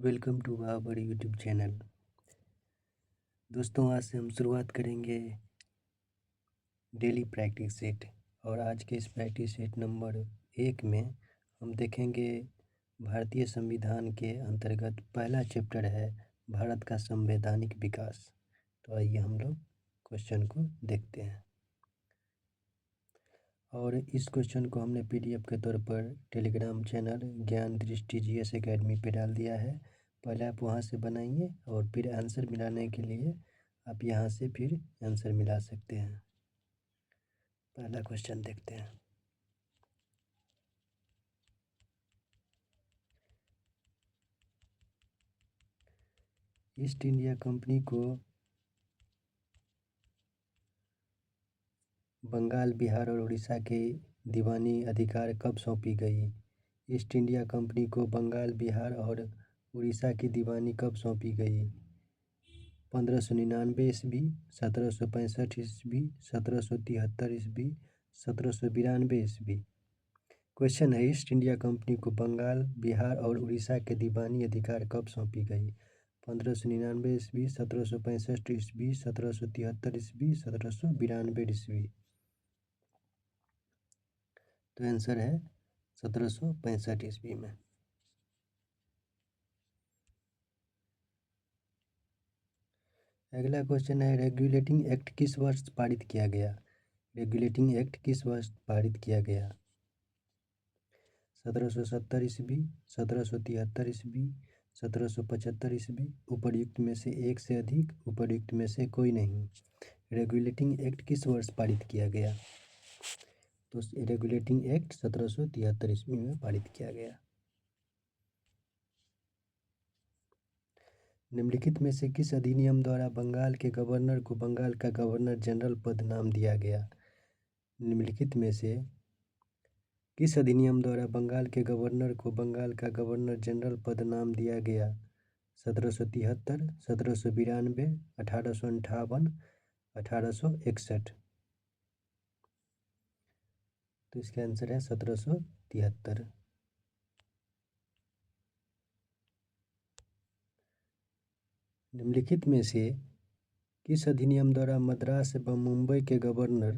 Welcome to our YouTube channel. दोस्तों, आज से हम शुरुआत करेंगे डेली प्रैक्टिस सेट। और आज के इस प्रैक्टिस सेट नंबर 1 में हम देखेंगे भारतीय संविधान के अंतर्गत पहला चैप्टर है भारत का संवैधानिक विकास। तो आइए हम लोग क्वेश्चन को देखते हैं। और इस क्वेश्चन को हमने पीडीएफ के तौर पर टेलीग्राम चैनल ज्ञान दृष्टि जीएस एकेडमी पे डाल दिया है। पहले आप वहाँ से बनाइए और फिर आंसर मिलाने के लिए आप यहाँ से फिर आंसर मिला सकते हैं। पहला क्वेश्चन देखते हैं। ईस्ट इंडिया कंपनी को बंगाल, बिहार और उड़ीसा के दीवानी अधिकार कब सौंपी गई? ईस्ट इंडिया कंपनी को बंगाल, बिहार और उड़ीसा की दीवानी कब सौंपी गई? 1599 ईस्वी, 1765 ईस्वी, 1773 ईस्वी, 1792 ईस्वी। क्वेश्चन है, ईस्ट इंडिया कंपनी को बंगाल, बिहार और उड़ीसा के दीवानी अधिकार कब सौंपी गई? 1599 ईस्वी, 1765 ईस्वी, 1773 ईस्वी, 1792 ईस्वी। तो आंसर है 1765 ईस्वी में। अगला क्वेश्चन है, रेगुलेटिंग एक्ट किस वर्ष पारित किया गया? रेगुलेटिंग एक्ट किस वर्ष पारित किया गया? 1770 ईस्वी, 1773 ईस्वी, 1775 ईस्वी। उपर्युक्त में से एक से अधिक, उपर्युक्त में से कोई नहीं। रेगुलेटिंग एक्ट किस वर्ष पारित किया गया? तो रेगुलेटिंग एक्ट 1773 ईस्वी में पारित किया गया। निम्नलिखित में से किस अधिनियम द्वारा बंगाल के गवर्नर को बंगाल का गवर्नर जनरल पद नाम दिया गया? निम्नलिखित में से किस अधिनियम द्वारा बंगाल के गवर्नर को बंगाल का गवर्नर जनरल पद नाम दिया गया? 1773, 1792, 1858, 1861। तो इसका आंसर है 1773। निम्नलिखित में से किस अधिनियम द्वारा मद्रास एवं मुंबई के गवर्नर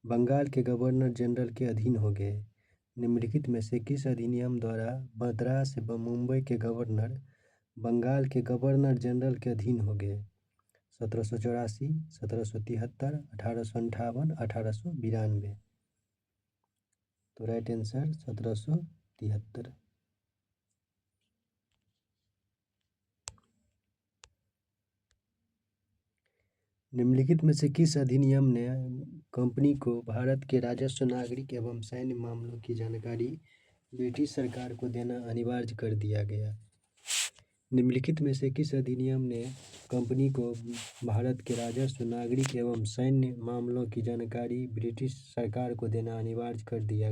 बंगाल के गवर्नर जनरल के अधीन हो गए? निम्नलिखित में से किस अधिनियम द्वारा मद्रास एवं मुंबई के गवर्नर बंगाल के गवर्नर जनरल के अधीन हो गए? 1784, 1773, 1858, 1892। तो राइट आंसर 1773। निम्नलिखित में से किस अधिनियम ने कंपनी को भारत के राजस्व, नागरिक एवं सैन्य मामलों की जानकारी ब्रिटिश सरकार को देना अनिवार्य कर दिया गया? निम्नलिखित में से किस अधिनियम ने कंपनी को भारत के राजस्व, नागरिक एवं सैन्य मामलों की जानकारी ब्रिटिश सरकार को देना अनिवार्य कर दिया?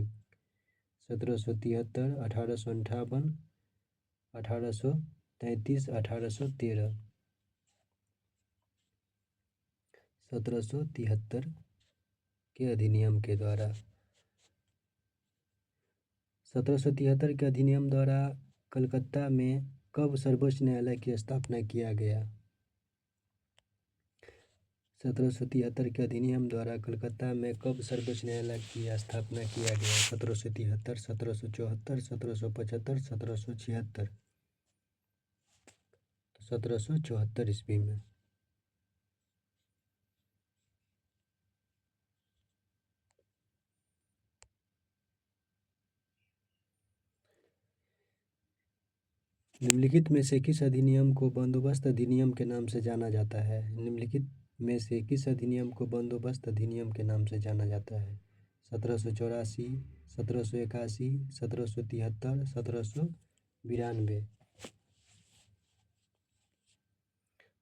1773, 1858, 1833, 1813। 1773 के अधिनियम के द्वारा। 1773 के अधिनियम द्वारा कलकत्ता में कब सर्वोच्च न्यायालय की स्थापना किया गया? 1773 के अधिनियम द्वारा कलकत्ता में कब सर्वोच्च न्यायालय की स्थापना किया गया? 1773, 1774, 1775, 1776। 1774 ईस्वी में। निम्नलिखित में से किस अधिनियम को बंदोबस्त अधिनियम के नाम से जाना जाता है? निम्नलिखित में से किस अधिनियम को बंदोबस्त अधिनियम के नाम से जाना जाता है? 1784, 1781, 1773, 1792।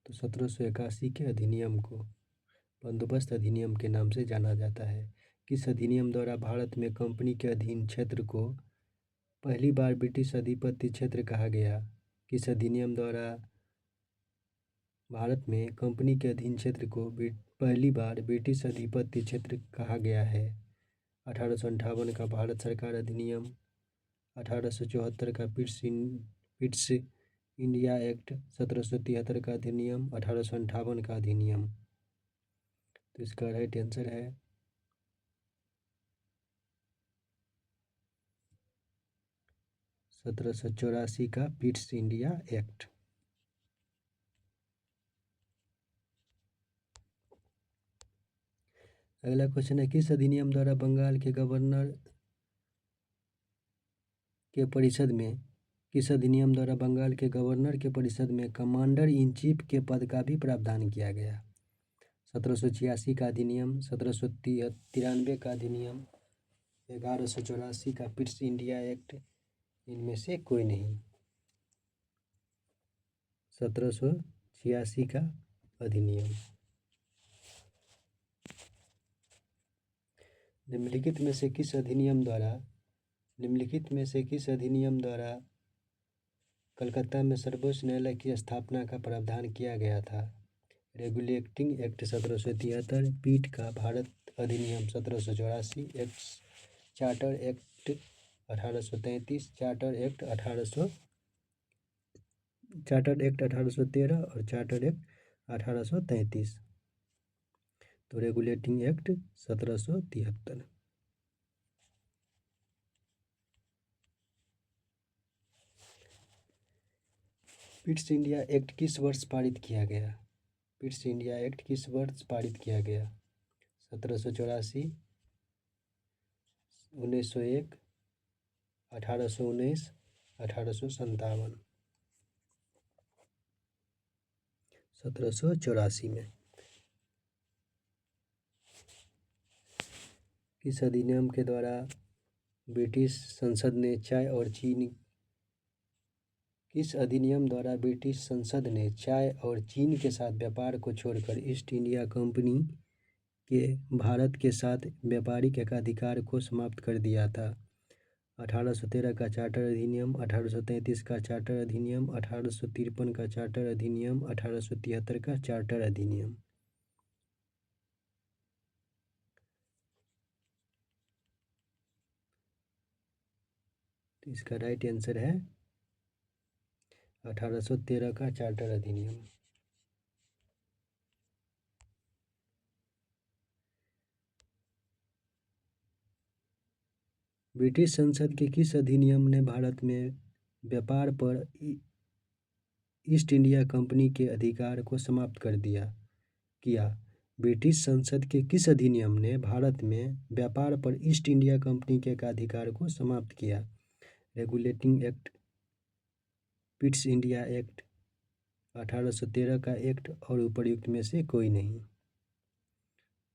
तो 1781 के अधिनियम को बंदोबस्त अधिनियम के नाम से जाना जाता है। किस अधिनियम द्वारा भारत में कंपनी के अधीन क्षेत्र को पहली बार ब्रिटिश अधिपत्य क्षेत्र कहा गया? किस अधिनियम द्वारा भारत में कंपनी के अधीन क्षेत्र को पहली बार ब्रिटिश अधिपत्य क्षेत्र कहा गया है? 1858 का भारत सरकार अधिनियम, 1874 का पिट्स इंडिया एक्ट 1773 का अधिनियम, 1858 का अधिनियम। तो इसका राइट आंसर है 1784 का पिट्स इंडिया एक्ट। अगला क्वेश्चन है, किस अधिनियम द्वारा बंगाल के गवर्नर के परिषद में किस अधिनियम द्वारा बंगाल के गवर्नर के परिषद में कमांडर इन चीफ के पद का भी प्रावधान किया गया? 1786 का अधिनियम, 1793 का अधिनियम, 1184 का पिट्स इंडिया एक्ट, इनमें से कोई नहीं। 1786 का अधिनियम। निम्नलिखित में से किस अधिनियम द्वारा कलकत्ता में सर्वोच्च न्यायालय की स्थापना का प्रावधान किया गया था? रेगुलेटिंग एक्ट 1773, पीठ का भारत अधिनियम 1784, चार्टर एक्ट 1833, चार्टर एक्ट 1813 और चार्टर एक्ट 1833। तो regulating act 1773। Pitt's India act किस वर्ष पारित किया गया? पिट्स इंडिया एक्ट किस वर्ष पारित किया गया? 1784, 1901, 1819, 1857। 1784 में। किस अधिनियम के द्वारा ब्रिटिश संसद ने चाय और चीन के साथ व्यापार को छोड़कर ईस्ट इंडिया कंपनी के भारत के साथ व्यापारिक एकाधिकार को समाप्त कर दिया था? 1813 का चार्टर अधिनियम, 1833 का चार्टर अधिनियम, 1853 का चार्टर अधिनियम, 1873 का चार्टर अधिनियम। तो इसका राइट आंसर है 1813 का चार्टर अधिनियम। ब्रिटिश संसद के किस अधिनियम ने भारत में व्यापार पर ईस्ट इंडिया कंपनी के अधिकार को समाप्त कर किया? ब्रिटिश संसद के किस अधिनियम ने भारत में व्यापार पर ईस्ट इंडिया कंपनी के अधिकार को समाप्त किया? Regulating act, Pitt's India act, 1813 का एक्ट और उपर्युक्त में से कोई नहीं।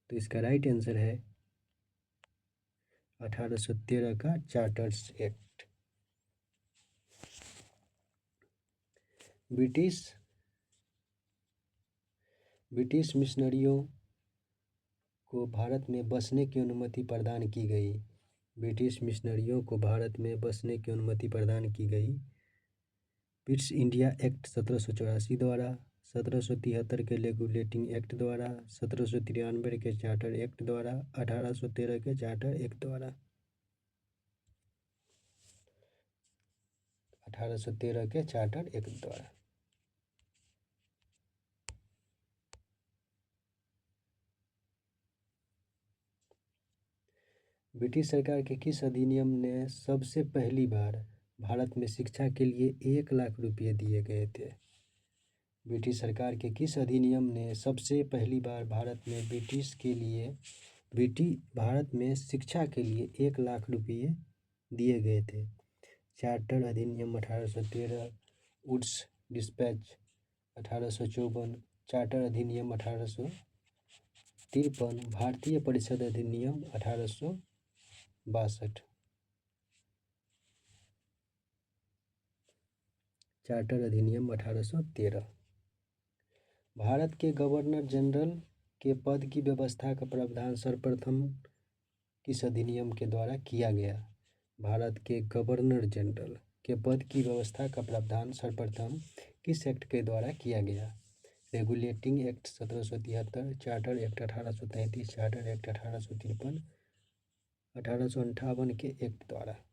तो इसका राइट आंसर है 1813 का चार्टर्स एक्ट। ब्रिटिश मिशनरियों को भारत में बसने की अनुमति प्रदान की गई। ब्रिटिश मिशनरियों को भारत में बसने की अनुमति प्रदान की गई पिट्स इंडिया एक्ट 1784 द्वारा, 1773 के रेगुलेटिंग एक्ट द्वारा, 1793 के चार्टर एक्ट द्वारा, 1813 के चार्टर एक्ट द्वारा। 1813 के चार्टर एक्ट द्वारा। ब्रिटिश सरकार के किस अधिनियम ने सबसे पहली बार भारत में शिक्षा के लिए 1 लाख रुपये दिए गए थे? ब्रिटिश सरकार के किस अधिनियम ने सबसे पहली बार भारत में शिक्षा के लिए 1 लाख रुपये दिए गए थे? चार्टर अधिनियम 1813, वुड्स डिस्पैच 1854, चार्टर अधिनियम 1853, भारतीय परिषद अधिनियम 1862। चार्टर अधिनियम 1813। भारत के गवर्नर जनरल के पद की व्यवस्था का प्रावधान सर्वप्रथम किस अधिनियम के द्वारा किया गया? भारत के गवर्नर जनरल के पद की व्यवस्था का प्रावधान सर्वप्रथम किस एक्ट के द्वारा किया गया? Regulating act 1773, charter act 1833, charter act 1853, 1858 के एक्ट द्वारा।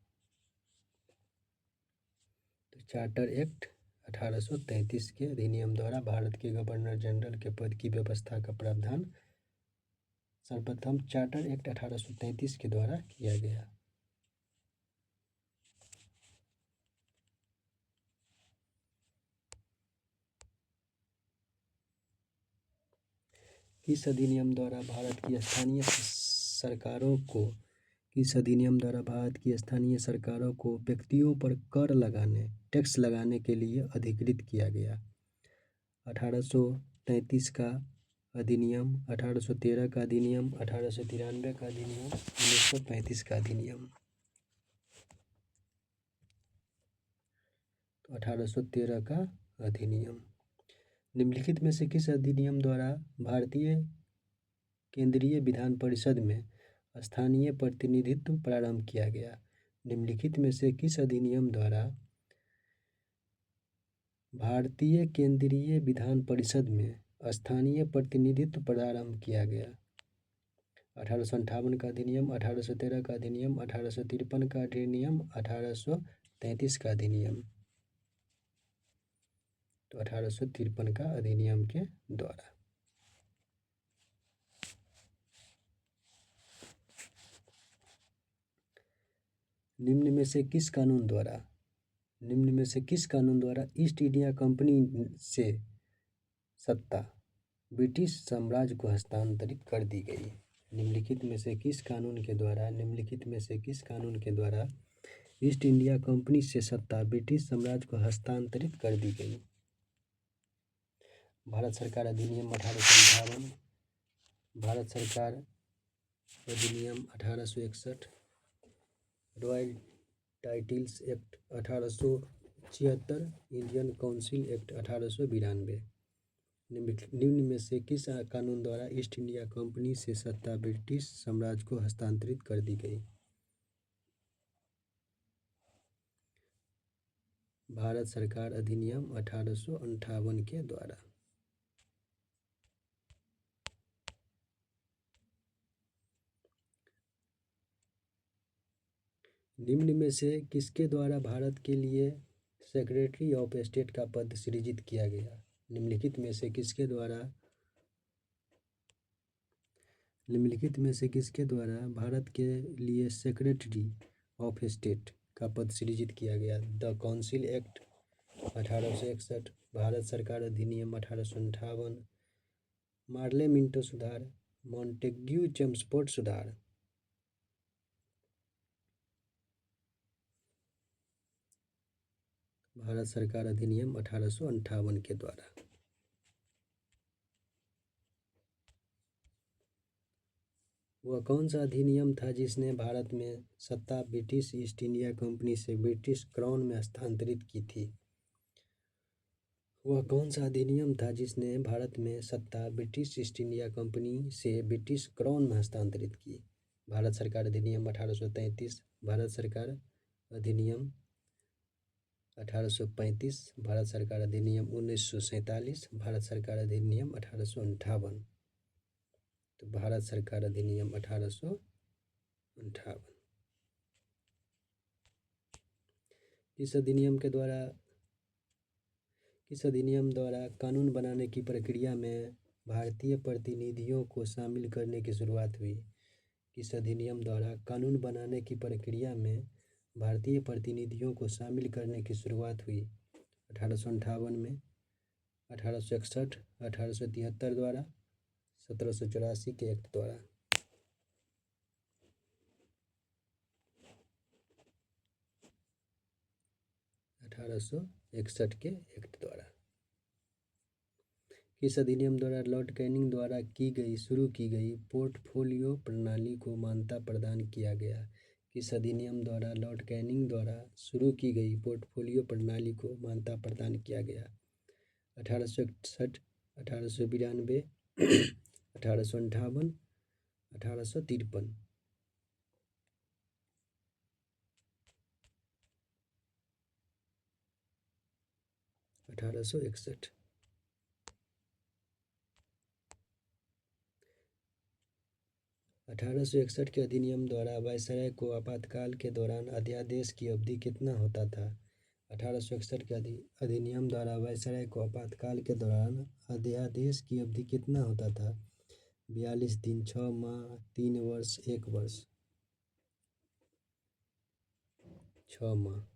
तो चार्टर एक्ट 1833 के अधिनियम द्वारा भारत के गवर्नर जनरल के पद की व्यवस्था का प्रावधान सर्वप्रथम चार्टर एक्ट 1833 के द्वारा किया गया। किस अधिनियम द्वारा भारत की स्थानीय सरकारों को व्यक्तियों पर टैक्स लगाने के लिए अधिकृत किया गया? 1833 का अधिनियम, 1813 का अधिनियम, 1893 का अधिनियम, 1935 का अधिनियम। तो 1813 का अधिनियम। निम्नलिखित में से किस अधिनियम द्वारा भारतीय केंद्रीय विधान परिषद में स्थानीय प्रतिनिधित्व प्रारंभ किया गया? निम्नलिखित में से किस अधिनियम द्वारा भारतीय केंद्रीय विधान परिषद में स्थानीय प्रतिनिधित्व प्रारंभ किया गया? 1858 का अधिनियम, 1813 का अधिनियम, 1853 का अधिनियम, 1833 का अधिनियम। तो 1853 का अधिनियम के द्वारा। निम्न में से किस कानून द्वारा ईस्ट इंडिया कंपनी से सत्ता ब्रिटिश साम्राज्य को हस्तांतरित कर दी गई? निम्नलिखित में से किस कानून के द्वारा ईस्ट इंडिया कंपनी से सत्ता ब्रिटिश साम्राज्य को हस्तांतरित कर दी गई? भारत सरकार अधिनियम 1858, भारत सरकार अधिनियम 1861, royal titles act 1876, Indian council act 1892। निम्न में से किस कानून द्वारा ईस्ट इंडिया कंपनी से सत्ता ब्रिटिश साम्राज्य को हस्तांतरित कर दी गई? भारत सरकार अधिनियम 1858 के द्वारा। निम्न में से किसके द्वारा भारत के लिए सेक्रेटरी ऑफ स्टेट का पद सृजित किया गया? निम्नलिखित में से किसके द्वारा भारत के लिए सेक्रेटरी ऑफ स्टेट का पद सृजित किया गया? द काउंसिल एक्ट 1861, भारत सरकार अधिनियम 1858, मार्ले मिंटो सुधार, मॉन्टेग्यू चेम्सफोर्ड सुधार। भारत सरकार अधिनियम 1858 के द्वारा। वह कौन सा अधिनियम था जिसने भारत में सत्ता ब्रिटिश ईस्ट इंडिया कंपनी से ब्रिटिश क्राउन में हस्तांतरित की थी? वह कौन सा अधिनियम था जिसने भारत में सत्ता ब्रिटिश ईस्ट इंडिया कंपनी से ब्रिटिश क्राउन में हस्तांतरित की? भारत सरकार अधिनियम 1833, भारत सरकार अधिनियम 1835, भारत सरकार अधिनियम 1947, भारत सरकार अधिनियम 1858। तो भारत सरकार अधिनियम 1858। किस अधिनियम द्वारा कानून बनाने की प्रक्रिया में भारतीय प्रतिनिधियों को शामिल करने की शुरुआत हुई? किस अधिनियम द्वारा कानून बनाने की प्रक्रिया में भारतीय प्रतिनिधियों को शामिल करने की शुरुआत हुई? 1858 में, 1861, 1873 द्वारा, 1784 के एक्ट द्वारा। 1861 के एक्ट द्वारा। किस अधिनियम द्वारा लॉर्ड कैनिंग द्वारा शुरू की गई पोर्टफोलियो प्रणाली को मान्यता प्रदान किया गया? किस अधिनियम द्वारा लॉर्ड कैनिंग द्वारा शुरू की गई पोर्टफोलियो प्रणाली को मान्यता प्रदान किया गया? 1861, 1892, 1858, 1853। 1861। 1861 के अधिनियम द्वारा वायसराय को आपातकाल के दौरान अध्यादेश की अवधि कितना होता था? 1861 के अधिनियम द्वारा वायसराय को आपातकाल के दौरान अध्यादेश की अवधि कितना होता था? 42 दिन, 6 माह, 3 वर्ष, 1 वर्ष। 6 माह।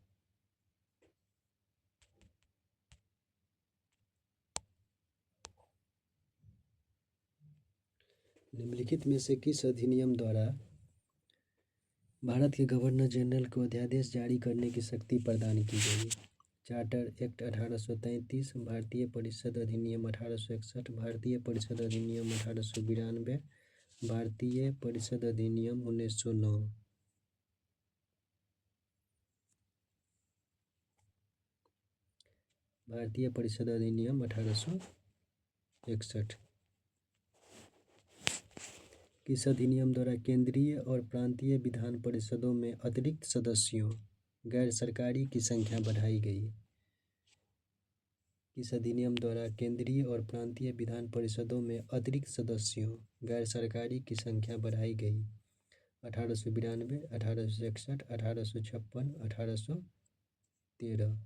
निम्नलिखित में से किस अधिनियम द्वारा भारत के गवर्नर जनरल को अध्यादेश जारी करने की शक्ति प्रदान की गई? चार्टर एक्ट 1833, भारतीय परिषद अधिनियम 1861, भारतीय परिषद अधिनियम 1892, भारतीय परिषद अधिनियम 1909। भारतीय परिषद अधिनियम 1861। किस अधिनियम द्वारा केंद्रीय और प्रांतीय विधान परिषदों में अतिरिक्त सदस्यों गैर सरकारी की संख्या बढ़ाई गई? किस अधिनियम द्वारा केंद्रीय और प्रांतीय विधान परिषदों में अतिरिक्त सदस्यों गैर सरकारी की संख्या बढ़ाई गई? 1892, 1861, 1856, 1813।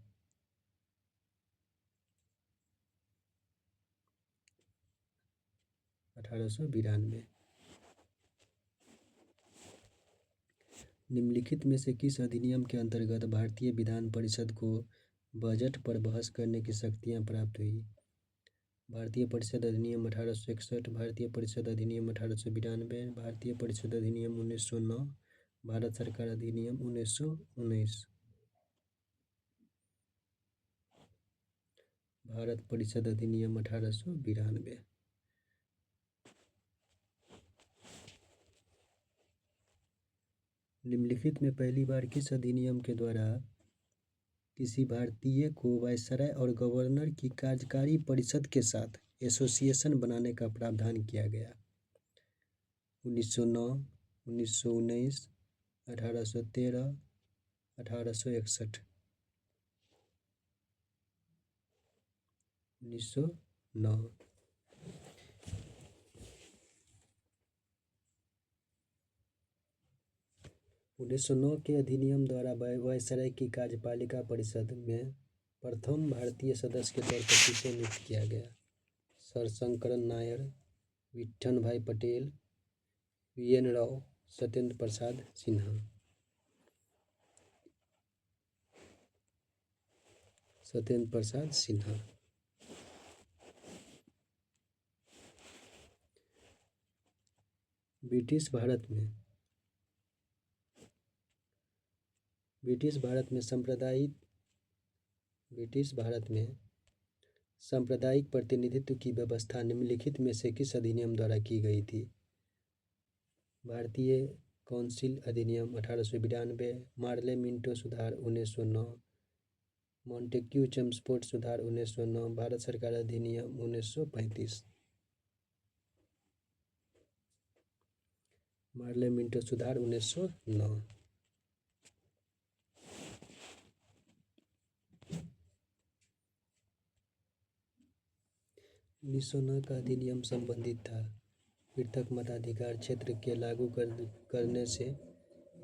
1892। निम्नलिखित में से किस अधिनियम के अंतर्गत भारतीय विधान परिषद को बजट पर बहस करने की शक्तियां प्राप्त हुई? भारतीय परिषद अधिनियम 1861, भारतीय परिषद अधिनियम 1892, भारतीय परिषद अधिनियम 1909, भारत सरकार अधिनियम 1919। भारत परिषद अधिनियम 1892। निम्नलिखित में पहली बार किस अधिनियम के द्वारा किसी भारतीय को वायसराय और गवर्नर की कार्यकारी परिषद के साथ एसोसिएशन बनाने का प्रावधान किया गया? 1909, 1919, 1813, 1861। 1909। 1909 के अधिनियम द्वारा वायसराय की कार्यपालिका परिषद में प्रथम भारतीय सदस्य के तौर पर किसे नियुक्त किया गया? सर शंकरन नायर, विट्ठल भाई पटेल, वी.एन. राव, सत्येंद्र प्रसाद सिन्हा। सत्येंद्र प्रसाद सिन्हा। ब्रिटिश भारत में सांप्रदायिक प्रतिनिधित्व की व्यवस्था निम्नलिखित में से किस अधिनियम द्वारा की गई थी? भारतीय काउंसिल अधिनियम 1892, मार्ले मिंटो सुधार 1909, मॉन्टेग्यू चेम्सफोर्ड सुधार 1909, भारत सरकार अधिनियम 1935। मार्ले मिंटो सुधार 1909। 1909 का अधिनियम संबंधित था पृथक मताधिकार क्षेत्र के लागू करने से,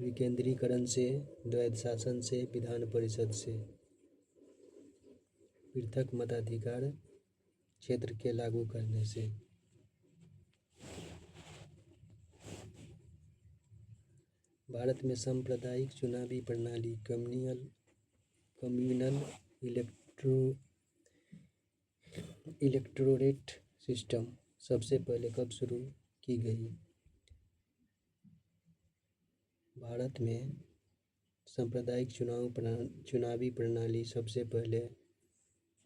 विकेंद्रीकरण से, द्वैध शासन से, विधान परिषद से। पृथक मताधिकार क्षेत्र के लागू करने से। भारत में सांप्रदायिक चुनावी प्रणाली कम्युनल इलेक्टोरेट सिस्टम सबसे पहले कब शुरू की गई? भारत में सांप्रदायिक चुनावी प्रणाली सबसे पहले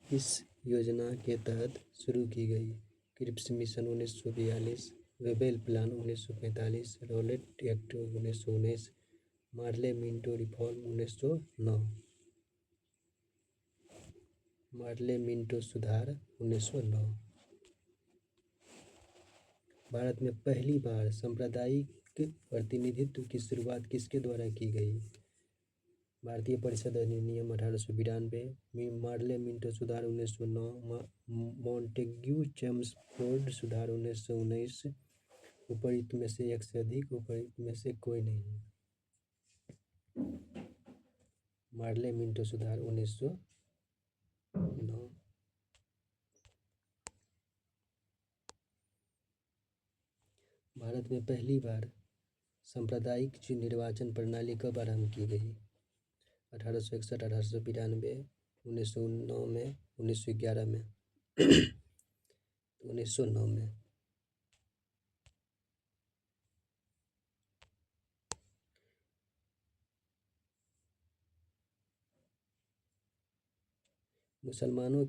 किस योजना के तहत शुरू की गई? Cripps Mission 1942, Wavell Plan 1945, Rowlatt Act 1919, Morley Minto Reform 1909। Morley Minto सुधार 1909। भारत में पहली बार सांप्रदायिक प्रतिनिधित्व की शुरुआत किसके द्वारा की गई? भारतीय परिषद अधिनियम 1892, मार्ले मिंटो सुधार 1909, मॉन्टेग्यू चेम्सफोर्ड सुधार 1919। उपरोक्त में से एक से अधिक, उपरोक्त में से कोई नहीं। मार्ले मिंटो सुधार 1909। भारत में पहली बार सांप्रदायिक निर्वाचन प्रणाली कब आरंभ की गई? 1861, 1892, 1909 में, 1911 में। 1909 में। मुसलमानों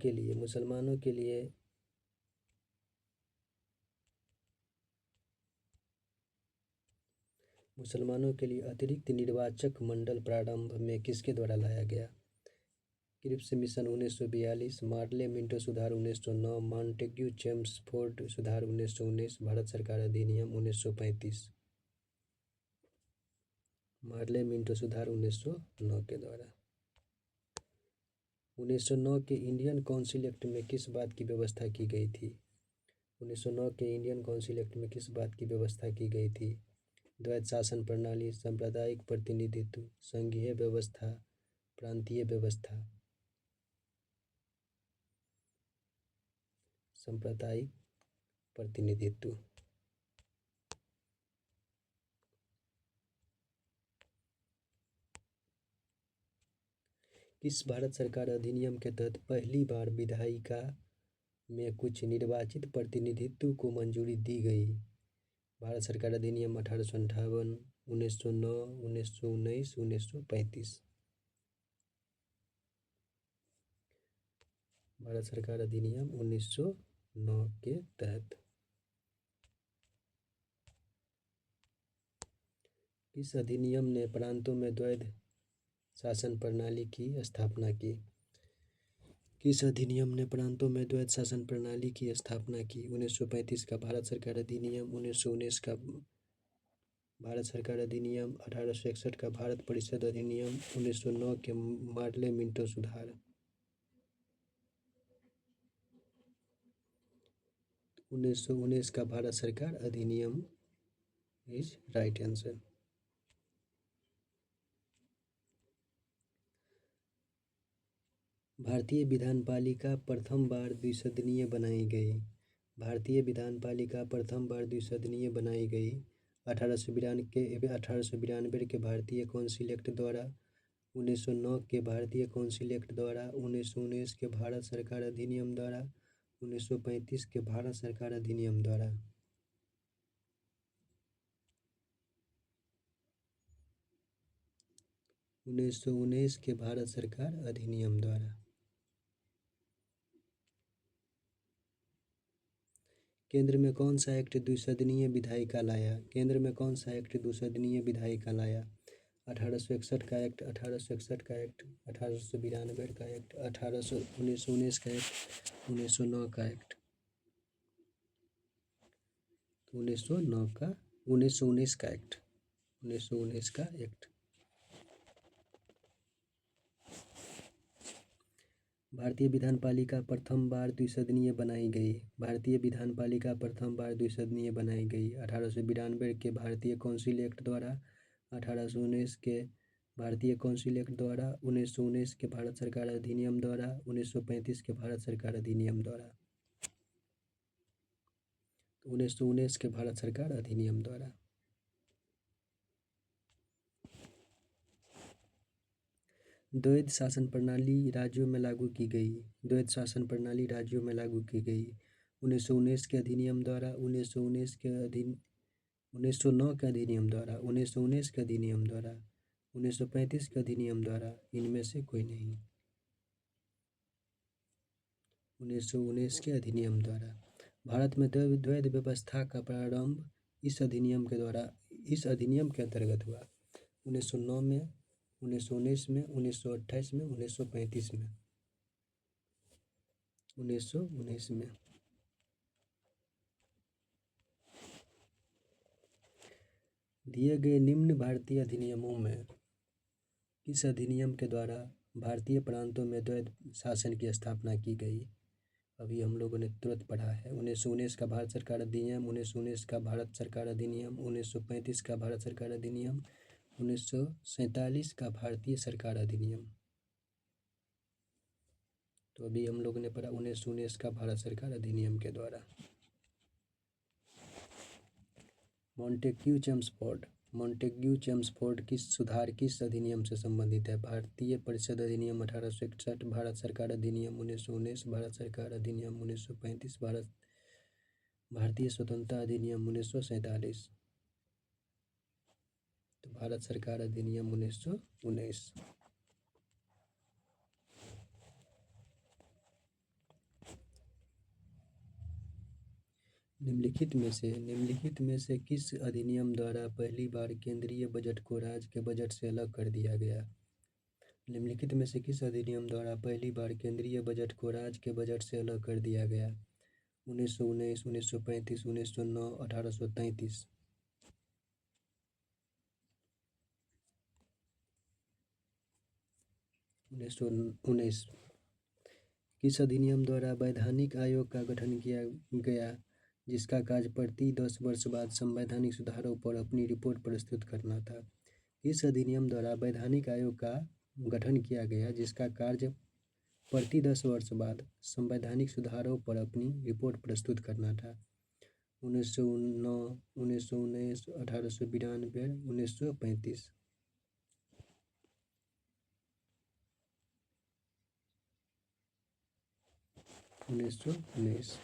के लिए अतिरिक्त निर्वाचक मंडल प्रारंभ में किसके द्वारा लाया गया? क्रिप्स मिशन 1942, मार्ले मिंटो सुधार 1909, मॉन्टेग्यू चेम्सफोर्ड सुधार 1919, भारत सरकार अधिनियम 1935। मार्ले मिंटो सुधार 1909 के द्वारा। 1909 के इंडियन काउंसिल एक्ट में किस बात की व्यवस्था की गई थी? 1909 के इंडियन काउंसिल एक्ट में किस बात की व्यवस्था की गई थी? द्वैध शासन प्रणाली, सांप्रदायिक प्रतिनिधित्व, संघीय व्यवस्था, प्रांतीय व्यवस्था। सांप्रदायिक प्रतिनिधित्व। किस भारत सरकार अधिनियम के तहत पहली बार विधायिका में कुछ निर्वाचित प्रतिनिधित्व को मंजूरी दी गई? भारत सरकार अधिनियम 1858, 1909, 1919, 1935। भारत सरकार अधिनियम 1909 के तहत। किस अधिनियम ने प्रांतों में द्वैध शासन प्रणाली की स्थापना की? किस अधिनियम ने प्रांतों में द्वैध शासन प्रणाली की स्थापना की? 1935 का भारत सरकार अधिनियम, 1919 का भारत सरकार अधिनियम, 1861 का भारत परिषद अधिनियम, 1909 के मार्ले मिंटो सुधार। 1919 का भारत सरकार अधिनियम इज राइट आंसर। भारतीय विधानपालिका प्रथम बार द्विसदनीय बनाई गई। भारतीय विधानपालिका प्रथम बार द्विसदनीय बनाई गई 1892 के भारतीय काउंसिल एक्ट द्वारा, 1909 के भारतीय काउंसिल एक्ट द्वारा, 1919 के भारत सरकार अधिनियम द्वारा, 1935 के भारत सरकार अधिनियम द्वारा। 1919 के भारत सरकार अधिनियम द्वारा। केंद्र में कौन सा एक्ट द्विसदनीय विधायिका लाया? केंद्र में कौन सा एक्ट द्विसदनीय विधायिका लाया? 1861 का एक्ट, 1861 का एक्ट, 1892 का एक्ट, 1919 का एक्ट, 1909 का एक्ट। 1919 का एक्ट, 1919 का एक्ट। भारतीय विधानपालिका प्रथम बार द्विसदनीय बनाई गई। भारतीय विधानपालिका प्रथम बार द्विसदनीय बनाई गई 1892 के भारतीय काउंसिल एक्ट द्वारा, 1819 के भारतीय काउंसिल एक्ट द्वारा, 1919 के भारत सरकार अधिनियम द्वारा, 1935 के भारत सरकार अधिनियम द्वारा। 1919 के भारत सरकार अधिनियम द्वारा। द्वैध शासन प्रणाली राज्यों में लागू की गई। द्वैध शासन प्रणाली राज्यों में लागू की गई 1919 के अधिनियम द्वारा, 1919 के 1909 के अधिनियम द्वारा, 1919 के अधिनियम द्वारा, 1935 के अधिनियम द्वारा, इनमें से कोई नहीं। 1919 के अधिनियम द्वारा। भारत में द्वैध व्यवस्था का प्रारंभ इस अधिनियम के अंतर्गत हुआ 1909 में, 1919 में, 1928 में, 1935 में। 1919 में। दिए गए निम्न भारतीय अधिनियमों में किस अधिनियम के द्वारा भारतीय प्रांतों में द्वैध शासन की स्थापना की गई? अभी हम लोगों ने तुरंत पढ़ा है। 1919 का भारत सरकार अधिनियम, 1919 का भारत सरकार अधिनियम, 1935 का भारत सरकार अधिनियम, 1947 का भारतीय सरकार अधिनियम। तो अभी हम लोगों ने पढ़ा 1919 का भारत सरकार अधिनियम के द्वारा। मॉन्टेग्यू चेम्सफोर्ड किस सुधार किस अधिनियम से संबंधित है? भारतीय परिषद अधिनियम 1861, भारत सरकार अधिनियम 1919, भारत सरकार अधिनियम 1935, भारतीय स्वतंत्रता अधिनियम 1947। तो भारत सरकार अधिनियम 1919। निम्नलिखित में से किस अधिनियम द्वारा पहली बार केंद्रीय बजट को राज्य के बजट से अलग कर दिया गया? निम्नलिखित में से किस अधिनियम द्वारा पहली बार केंद्रीय बजट को राज्य के बजट से अलग कर दिया गया? 1919, 1935, 1909, 1833। 1919। किस अधिनियम द्वारा वैधानिक आयोग का गठन किया गया जिसका कार्य प्रति 10 वर्ष बाद संवैधानिक सुधारों पर अपनी रिपोर्ट प्रस्तुत करना था? किस अधिनियम द्वारा वैधानिक आयोग का गठन किया गया जिसका कार्य प्रति 10 वर्ष बाद संवैधानिक सुधारों पर अपनी रिपोर्ट प्रस्तुत करना था? 1909, 1919, 1892, 1935। 1919।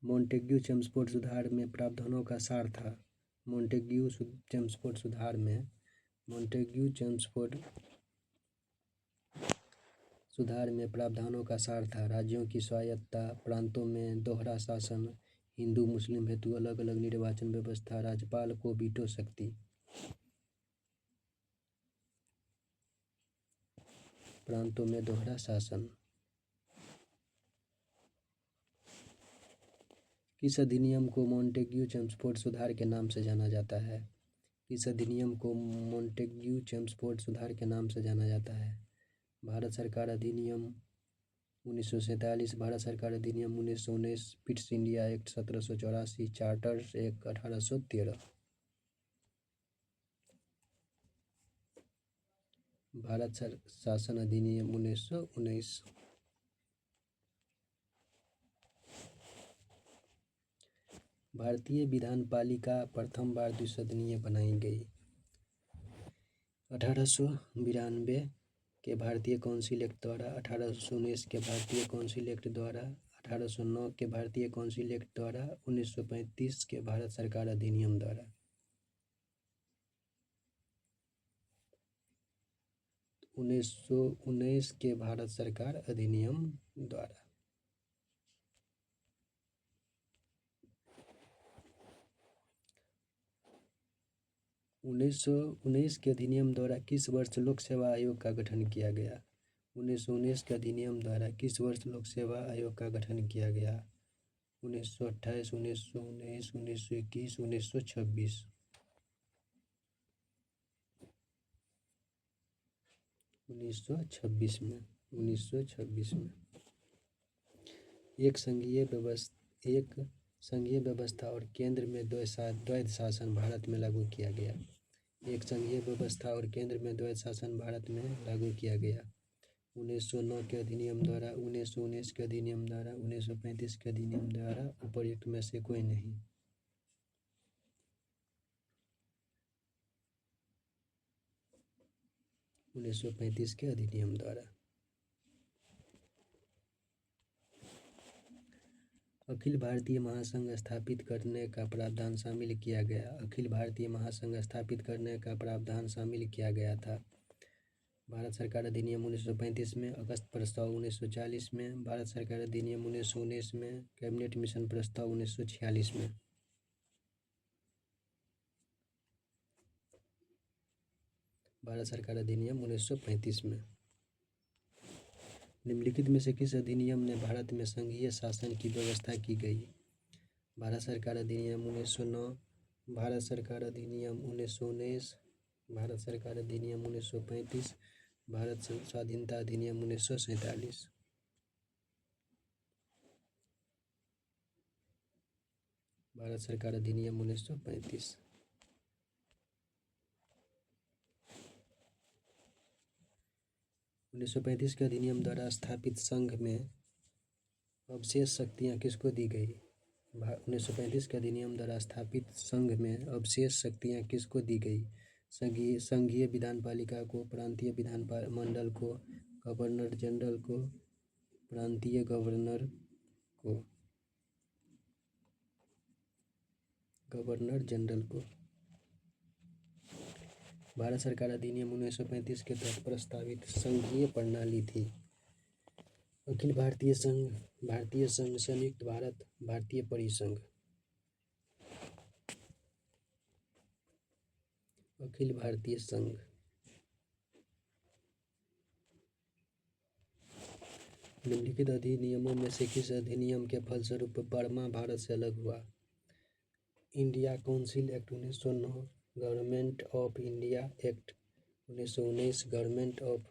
मॉन्टेग्यू चेम्सफोर्ड सुधार में प्रावधानों का सार था। मॉन्टेग्यू चेम्सफोर्ड सुधार में प्रावधानों का सार था। राज्यों की स्वायत्तता, प्रांतों में दोहरा शासन, हिंदू मुस्लिम हेतु अलग अलग निर्वाचन व्यवस्था, राज्यपाल को वीटो शक्ति। प्रांतों में दोहरा शासन। किस अधिनियम को मॉन्टेग्यू चेम्सफोर्ड सुधार के नाम से जाना जाता है? किस अधिनियम को मॉन्टेग्यू चेम्सफोर्ड सुधार के नाम से जाना जाता है? भारत सरकार अधिनियम 1947, भारत सरकार अधिनियम 1919, Pitt's India act 1784, charters act 1813। Bharat शासन अधिनियम 1919। भारतीय विधान पालिका प्रथम बार द्विसदनीय बनाई गई। 1892 के भारतीय काउंसिल एक्ट द्वारा, 1819 के भारतीय काउंसिल एक्ट द्वारा, 1809 के भारतीय काउंसिल एक्ट द्वारा, 1935 के भारत सरकार अधिनियम द्वारा। 1919 के भारत सरकार अधिनियम द्वारा। 1919 के अधिनियम द्वारा किस वर्ष लोक सेवा आयोग का गठन किया गया? 1919 के अधिनियम द्वारा किस वर्ष लोक सेवा आयोग का गठन किया गया? 1928, 1919, 1921, 1926। 1926 में। 1926 में। एक संघीय व्यवस्था और केंद्र में द्वैध शासन भारत में लागू किया गया। एक संघीय व्यवस्था और केंद्र में द्वैध शासन भारत में लागू किया गया। 1909 के अधिनियम द्वारा, 1919 के अधिनियम द्वारा, 1935 के अधिनियम द्वारा, उपर्युक्त में से कोई नहीं। 1935 के अधिनियम द्वारा। अखिल भारतीय महासंघ स्थापित करने का प्रावधान शामिल किया गया। अखिल भारतीय महासंघ स्थापित करने का प्रावधान शामिल किया गया था। भारत सरकार अधिनियम 1935 में, अगस्त प्रस्ताव 1940 में, भारत सरकार अधिनियम 1919 में, कैबिनेट मिशन प्रस्ताव 1946 में। भारत सरकार अधिनियम 1935 में। निम्नलिखित में से किस अधिनियम ने भारत में संघीय शासन की व्यवस्था की गई? भारत सरकार अधिनियम 1909, भारत सरकार अधिनियम 1919, भारत सरकार अधिनियम 1935, भारत स्वाधीनता अधिनियम 1947। भारत सरकार अधिनियम 1935। 1935 के अधिनियम द्वारा स्थापित संघ में अवशेष शक्तियाँ किसको दी गई? 1935 के अधिनियम द्वारा स्थापित संघ में अवशेष शक्तियाँ किसको दी गई? संघीय विधानपालिका को, प्रांतीय विधान मंडल को, गवर्नर जनरल को, प्रांतीय गवर्नर को, गवर्नर जनरल को। भारत सरकार अधिनियम 1935 के तहत प्रस्तावित संघीय प्रणाली थी अखिल भारतीय संघ, भारतीय संघ, संयुक्त भारत, भारतीय परिसंघ। अखिल भारतीय संघ। निम्नलिखित अधिनियमों में से किस अधिनियम के फलस्वरूप बर्मा भारत से अलग हुआ? India council act 1909, government of India act 1919, government of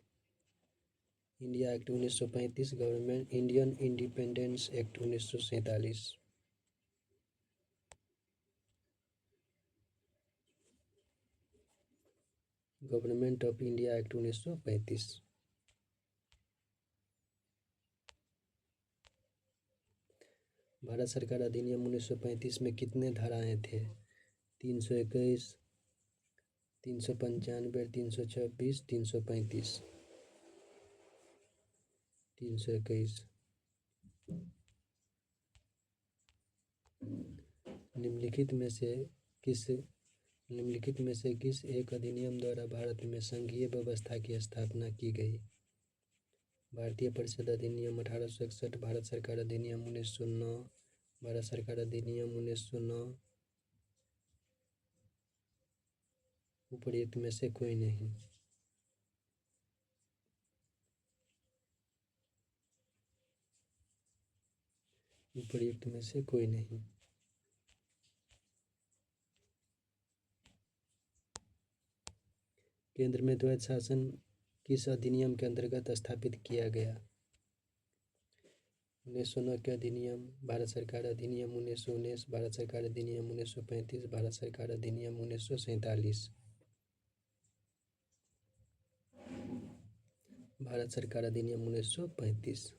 India act 1935, government Indian independence act 1947। Government of India act 1935। Bharat सरकार अधिनियम 1935 में कितने धाराएं थे? 321, 395, 326, 335। 321। निम्नलिखित में से किस एक अधिनियम द्वारा भारत में संघीय व्यवस्था की स्थापना की गई? भारतीय परिषद अधिनियम 1861, भारत सरकार अधिनियम 1909, भारत सरकार अधिनियम 1909। उपर्युक्त में से कोई नहीं। उपर्युक्त में से कोई नहीं। केंद्र में द्वैध शासन किस अधिनियम के अंतर्गत स्थापित किया गया? 1909 के अधिनियम, भारत सरकार अधिनियम 1919, भारत सरकार अधिनियम 1935, भारत सरकार अधिनियम 1947। भारत सरकार अधिनियम 1935।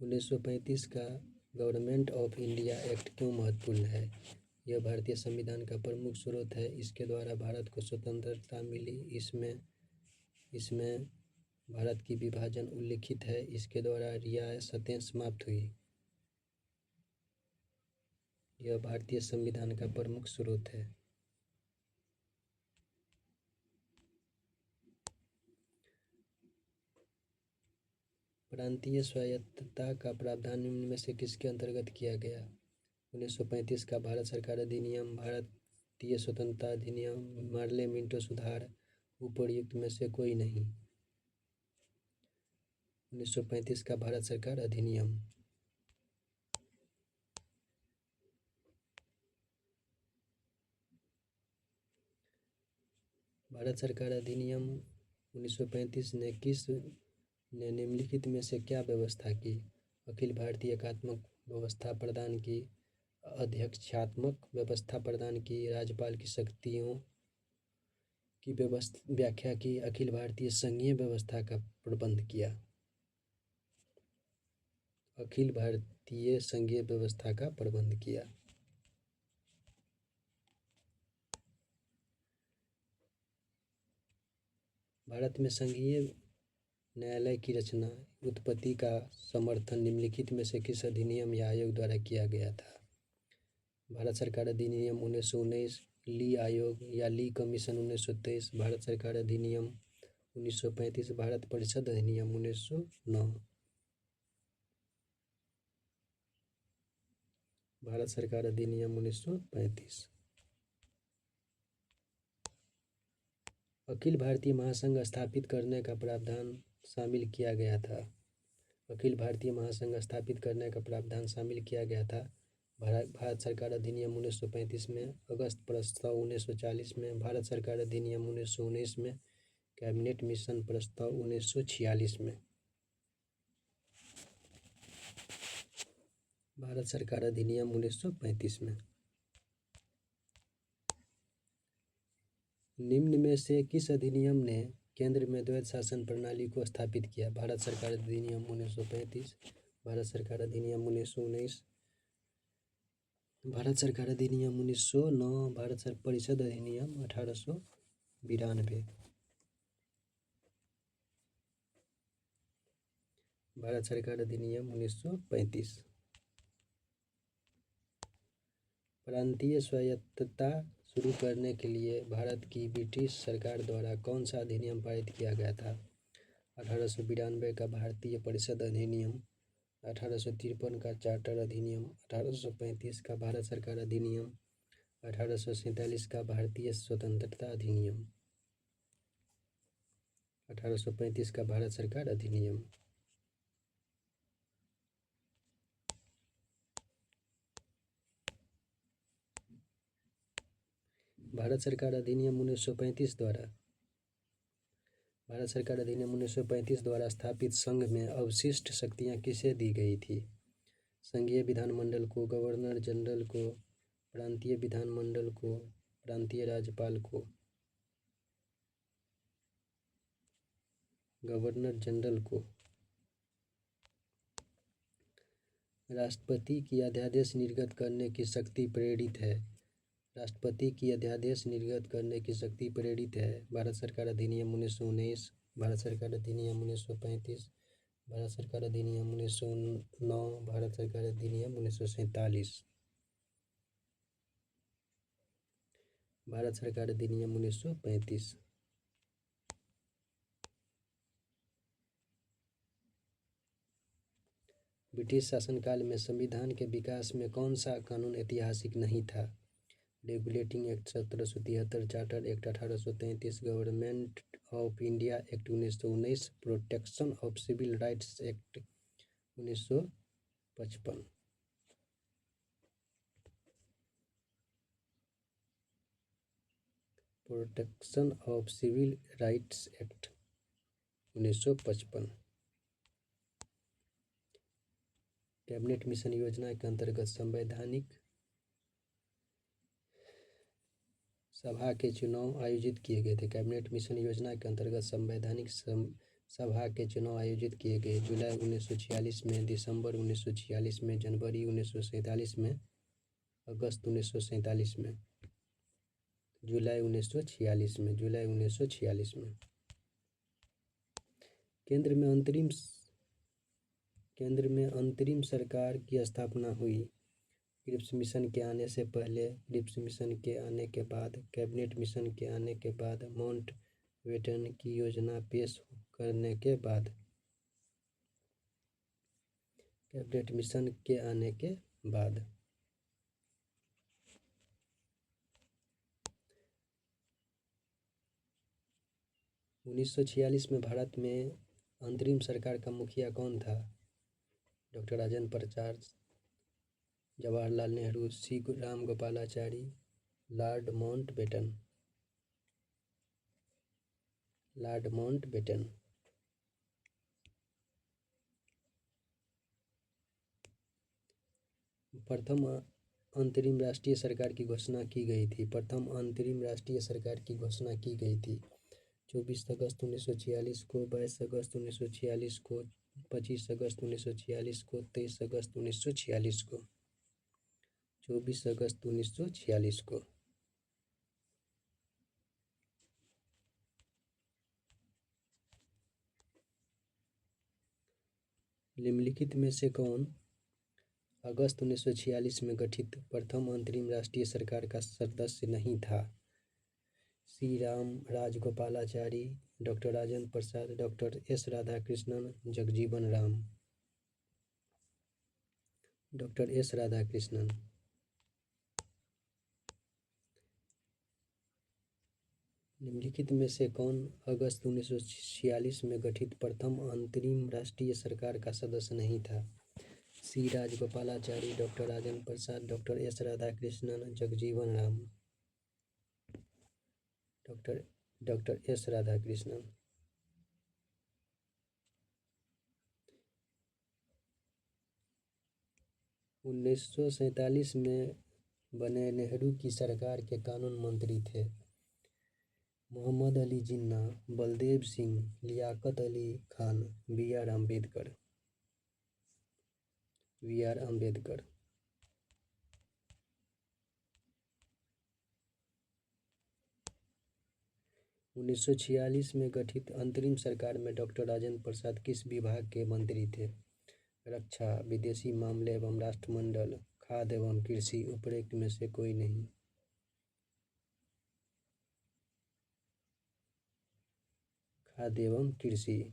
1935 का गवर्नमेंट ऑफ इंडिया एक्ट क्यों महत्वपूर्ण है? यह भारतीय संविधान का प्रमुख स्रोत है। इसके द्वारा भारत को स्वतंत्रता मिली। इसमें भारत की विभाजन उल्लिखित है। इसके द्वारा रियासतें समाप्त हुई। यह भारतीय संविधान का प्रमुख स्रोत है। प्रांतीय स्वायत्तता का प्रावधान निम्न में से किसके अंतर्गत किया गया? 1935 का भारत सरकार अधिनियम, भारतीय स्वतंत्रता अधिनियम, मार्ले मिंटो सुधार। उपर्युक्त में से कोई नहीं। 1935 का भारत सरकार अधिनियम। भारत सरकार अधिनियम 1935 ने निम्नलिखित में से क्या व्यवस्था की? अखिल भारतीय एकात्मक व्यवस्था प्रदान की, अध्यक्षात्मक व्यवस्था प्रदान की, राज्यपाल की शक्तियों की व्याख्या की, अखिल भारतीय संघीय व्यवस्था का प्रबंध किया। अखिल भारतीय संघीय व्यवस्था का प्रबंध किया। भारत में संघीय न्यायालय की रचना, उत्पत्ति का समर्थन निम्नलिखित में से किस अधिनियम या आयोग द्वारा किया गया था? भारत सरकार अधिनियम 1919, ली आयोग या ली कमीशन 1923, भारत सरकार अधिनियम 1935, भारत परिषद अधिनियम 1909। भारत सरकार अधिनियम 1935। अखिल भारतीय महासंघ स्थापित करने का प्रावधान शामिल किया गया था। अखिल भारतीय महासंघ स्थापित करने का प्रावधान शामिल किया गया था भारत सरकार अधिनियम 1935 में, अगस्त प्रस्ताव 1940 में, भारत सरकार अधिनियम 1919 में, कैबिनेट मिशन प्रस्ताव 1946 में। भारत सरकार अधिनियम 1935 में निम्न में से किस अधिनियम ने केंद्र में द्वैध शासन प्रणाली को स्थापित किया? भारत सरकार अधिनियम 1935, भारत सरकार अधिनियम 1919, भारत सरकार अधिनियम 1909, भारत परिषद अधिनियम 1892। भारत सरकार अधिनियम 1935। प्रांतीय स्वायत्तता शुरू करने के लिए भारत की ब्रिटिश सरकार द्वारा कौन सा अधिनियम पारित किया गया था? 1892 का भारतीय परिषद अधिनियम, 1853 का चार्टर अधिनियम, 1835 का भारत सरकार अधिनियम, 1847 का भारतीय स्वतंत्रता अधिनियम। 1835 का भारत सरकार अधिनियम। भारत सरकार अधिनियम 1935 द्वारा भारत सरकार अधिनियम 1935 द्वारा स्थापित संघ में अवशिष्ट शक्तियां किसे दी गई थी? संघीय विधानमंडल को, गवर्नर जनरल को, प्रांतीय विधानमंडल को, प्रांतीय राज्यपाल को। गवर्नर जनरल को। राष्ट्रपति की अध्यादेश निर्गत करने की शक्ति प्रेरित है। राष्ट्रपति की अध्यादेश निर्गत करने की शक्ति प्रेरित है। भारत सरकार अधिनियम 1919, भारत सरकार अधिनियम 1935, भारत सरकार अधिनियम 1909, भारत सरकार अधिनियम 1947। भारत सरकार अधिनियम 1935। ब्रिटिश शासनकाल में संविधान के विकास में कौन सा कानून ऐतिहासिक नहीं था? Regulating act 1773, charter act 1833, government of India act 1919, protection of civil rights act 1955। Protection of civil rights act 1955। Cabinet mission योजना के अंतर्गत संवैधानिक सभा के चुनाव आयोजित किए गए थे। कैबिनेट मिशन योजना के अंतर्गत संवैधानिक सभा के चुनाव आयोजित किए गए। जुलाई 1946 में, दिसंबर 1946 में, जनवरी 1947 में, अगस्त 1947 में। जुलाई 1946 में, जुलाई 1946 में। केंद्र में अंतरिम सरकार की स्थापना हुई। क्रिप्स मिशन के आने से पहले, क्रिप्स मिशन के आने के बाद, कैबिनेट मिशन के आने के बाद, माउंटबेटन की योजना पेश करने के बाद, कैबिनेट मिशन के आने के बाद। उन्नीस 1946 में भारत में अंतरिम सरकार का मुखिया कौन था? डॉक्टर राजेंद्र प्रसाद, जवाहरलाल नेहरू, सी रामगोपालाचारी, लॉर्ड माउंटबेटन। Lord Mountbatten. प्रथम अंतरिम राष्ट्रीय सरकार की घोषणा की गई थी। प्रथम अंतरिम राष्ट्रीय सरकार की घोषणा की गई थी 24 अगस्त 1946 को, 22 अगस्त 1946 को, 25 अगस्त 1946 को, 23 अगस्त 1946 को, 24 अगस्त 1946 को। निम्नलिखित में से कौन अगस्त 1946 में गठित प्रथम अंतरिम राष्ट्रीय सरकार का सदस्य नहीं था? C Rajagopalachari, doctor Rajendra Prasad, doctor S Radhakrishnan, Jagjivan Ram. Doctor S Radhakrishnan. निम्नलिखित में से कौन अगस्त 1946 में गठित प्रथम अंतरिम राष्ट्रीय सरकार का सदस्य नहीं था? C Rajagopalachari, doctor Rajendra Prasad, doctor S Radhakrishnan, Jagjivan Ram. Doctor S Radhakrishnan. 1947 में बने नेहरू की सरकार के कानून मंत्री थे मोहम्मद अली जिन्ना, बलदेव सिंह, लियाकत अली खान, बी आर अम्बेडकर। 1946 में गठित अंतरिम सरकार में डॉक्टर राजेंद्र प्रसाद किस विभाग के मंत्री थे? रक्षा, विदेशी मामले एवं राष्ट्रमंडल, खाद्य एवं कृषि, उपरोक्त में से कोई नहीं। खाद्य एवं कृषि।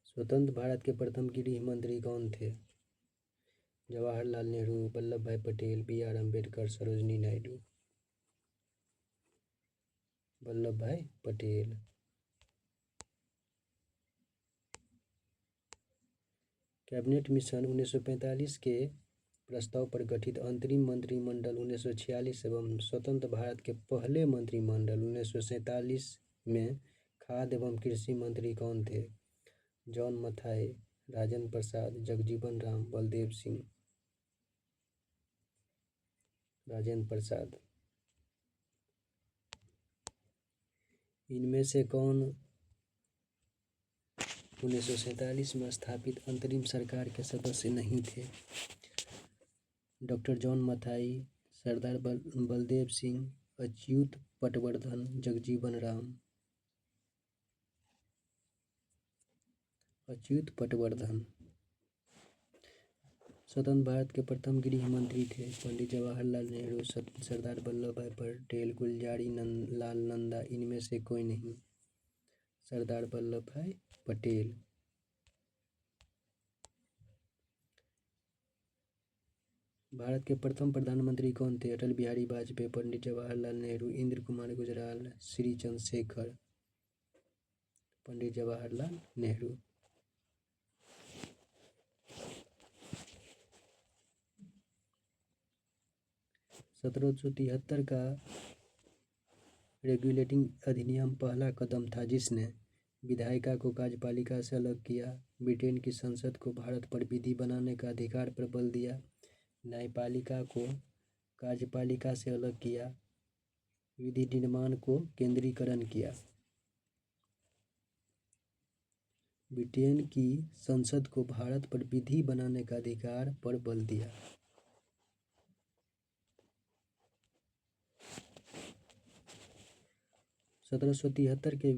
स्वतंत्र भारत के प्रथम गृह मंत्री कौन थे? जवाहरलाल नेहरू, वल्लभ भाई पटेल, बी.आर. अम्बेडकर, सरोजिनी नायडू। वल्लभ भाई पटेल। कैबिनेट मिशन 1945 के प्रस्ताव पर गठित अंतरिम मंत्रिमंडल 1946 एवं स्वतंत्र भारत के पहले मंत्रिमंडल 1947 में खाद्य एवं कृषि मंत्री कौन थे? जॉन मथाई, राजेंद्र प्रसाद, जगजीवन राम, बलदेव सिंह। राजेंद्र प्रसाद। इनमें से कौन 1947 में स्थापित अंतरिम सरकार के सदस्य नहीं थे? डॉक्टर जॉन मथाई, सरदार बलदेव सिंह, अच्युत पटवर्धन, जगजीवन राम। अच्युत पटवर्धन। स्वतंत्र भारत के प्रथम गृह मंत्री थे पंडित जवाहरलाल नेहरू, सरदार वल्लभ भाई पटेल, गुलजारी लाल नंदा। इनमें से कोई नहीं। सरदार वल्लभ भाई पटेल। भारत के प्रथम प्रधानमंत्री कौन थे? अटल बिहारी वाजपेयी, पंडित जवाहरलाल नेहरू, इंद्र कुमार गुजराल, श्री चंद्रशेखर। पंडित जवाहरलाल नेहरू। 1773 का रेगुलेटिंग अधिनियम पहला कदम था जिसने विधायिका को कार्यपालिका से अलग किया, ब्रिटेन की संसद को भारत पर विधि बनाने का अधिकार पर बल दिया, न्यायपालिका को कार्यपालिका से अलग किया, विधि निर्माण को केंद्रीकरण किया। ब्रिटेन की संसद को भारत पर विधि बनाने का अधिकार पर बल दिया। 1773 के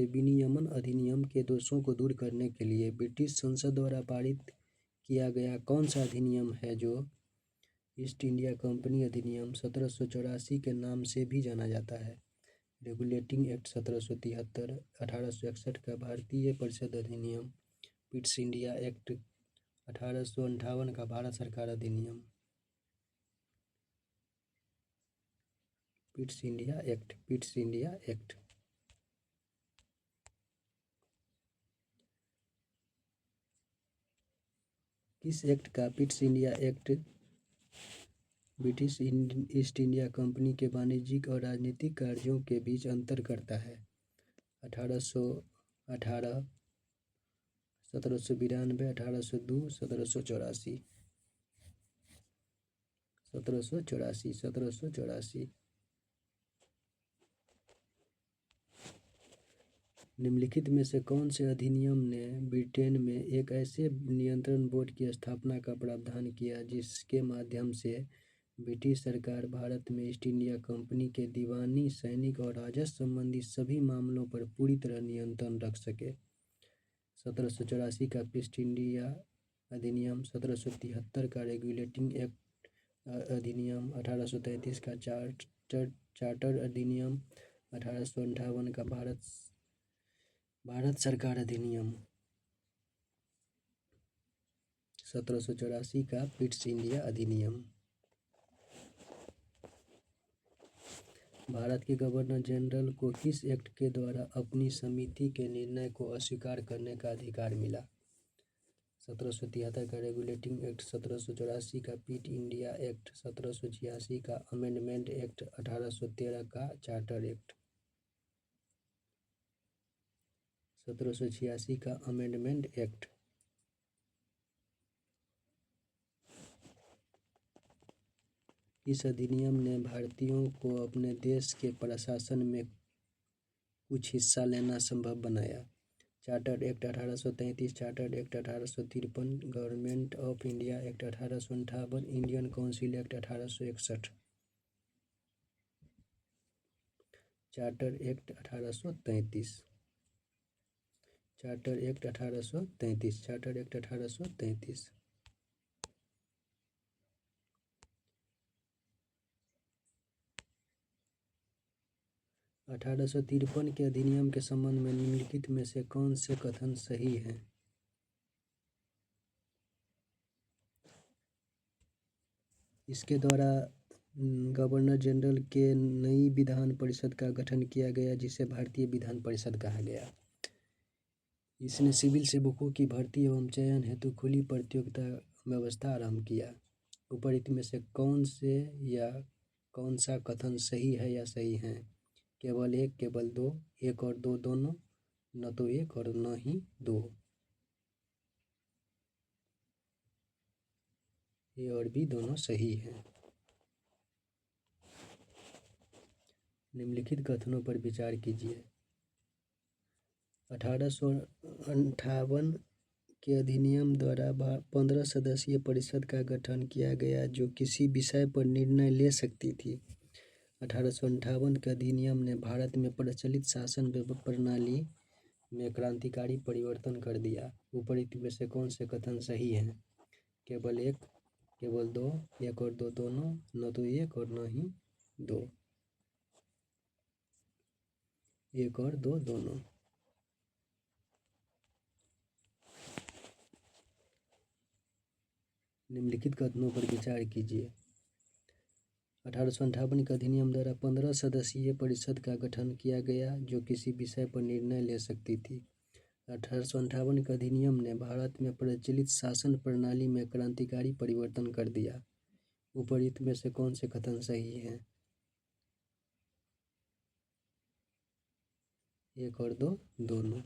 विनियमन अधिनियम के दोषों को दूर करने के लिए ब्रिटिश संसद द्वारा पारित किया गया कौन सा अधिनियम है जो ईस्ट इंडिया कंपनी अधिनियम 1784 के नाम से भी जाना जाता है? रेगुलेटिंग एक्ट 1773, 1861 का भारतीय परिषद अधिनियम, पिट्स इंडिया एक्ट, 1858 का भारत सरकार अधिनियम। Pitt's India act. किस एक्ट का Pitt's India act British east India company के वाणिज्यिक और राजनीतिक कार्यों के बीच अंतर करता है? 1818, 1792, 1802, 1784। 1784। निम्नलिखित में से कौन से अधिनियम ने ब्रिटेन में एक ऐसे नियंत्रण बोर्ड की स्थापना का प्रावधान किया जिसके माध्यम से ब्रिटिश सरकार भारत में ईस्ट इंडिया कंपनी के दीवानी, सैनिक और राजस्व संबंधी सभी मामलों पर पूरी तरह नियंत्रण रख सके? 1784 का ईस्ट इंडिया अधिनियम, 1773 का रेगुलेटिंग एक्ट अधिनियम, 1833 का चार्टर अधिनियम, 1858 का भारत सरकार अधिनियम। 1784 का पिट्स इंडिया अधिनियम। भारत के गवर्नर जनरल को किस एक्ट के द्वारा अपनी समिति के निर्णय को अस्वीकार करने का अधिकार मिला? 1773 का रेगुलेटिंग एक्ट, 1784 का पिट इंडिया एक्ट, 1786 का अमेंडमेंट एक्ट, 1813 का चार्टर एक्ट। 1786 का अमेंडमेंट एक्ट। इस अधिनियम ने भारतीयों को अपने देश के प्रशासन में कुछ हिस्सा लेना संभव बनाया। Charter act 1833, charter act 1853, government of India act 1858, Indian council act 1861। Charter act 1833, charter act 1833, charter act 1833। 1853 के अधिनियम के संबंध में निम्नलिखित में से कौन से कथन सही हैं? इसके द्वारा गवर्नर जनरल के नई विधान परिषद का गठन किया गया, जिसे भारतीय विधान परिषद कहा गया। इसने सिविल सेवकों की भर्ती एवं चयन हेतु खुली प्रतियोगिता व्यवस्था आरंभ किया। उपरोक्त में से कौन से या कौन सा कथन सही है या सही है? केवल एक, केवल दो, एक और दो दोनों, न तो एक और न ही दो। ए और बी दोनों सही हैं। निम्नलिखित कथनों पर विचार कीजिए। 1858 के अधिनियम द्वारा 15 सदस्यीय परिषद का गठन किया गया, जो किसी विषय पर निर्णय ले सकती थी। 1858 के अधिनियम ने भारत में प्रचलित शासन प्रणाली में क्रांतिकारी परिवर्तन कर दिया। उपरोक्त में से कौन से कथन सही हैं? केवल एक, केवल दो, एक और दो दोनों, न तो एक और न ही दो। एक और दो दोनों। निम्नलिखित कथनों पर विचार कीजिए। 1858 के अधिनियम द्वारा 15 सदस्यीय परिषद का गठन किया गया, जो किसी विषय पर निर्णय ले सकती थी। 1858 के अधिनियम ने भारत में प्रचलित शासन प्रणाली में क्रांतिकारी परिवर्तन कर दिया। उपरोक्त में से कौन से कथन सही हैं? एक और दो दोनों।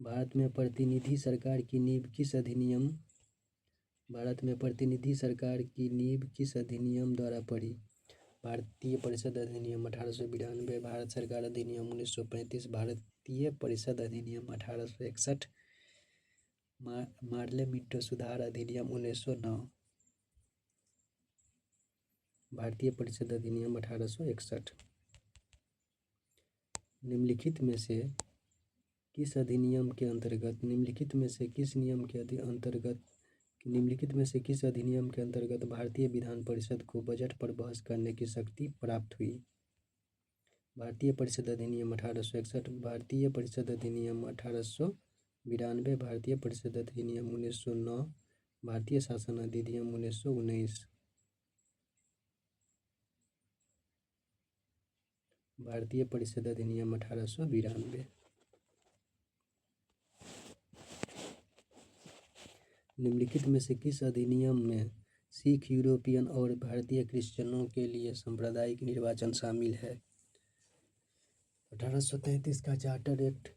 भारत में प्रतिनिधि सरकार की नींव किस अधिनियम द्वारा पड़ी? भारतीय परिषद अधिनियम 1892, भारत सरकार अधिनियम 1935, भारतीय परिषद अधिनियम 1861, मार्ले मिंटो सुधार अधिनियम 1909। भारतीय परिषद अधिनियम 1861। निम्नलिखित में से किस अधिनियम के अंतर्गत भारतीय विधान परिषद को बजट पर बहस करने की शक्ति प्राप्त हुई? भारतीय परिषद अधिनियम 1861, भारतीय परिषद अधिनियम 1892, भारतीय परिषद अधिनियम 1909, भारतीय शासन अधिनियम 1919। भारतीय परिषद अधिनियम 1892। निम्नलिखित में से किस अधिनियम में सिख, यूरोपियन और भारतीय क्रिश्चियनों के लिए सांप्रदायिक निर्वाचन शामिल है? 1833 का चार्टर एक्ट,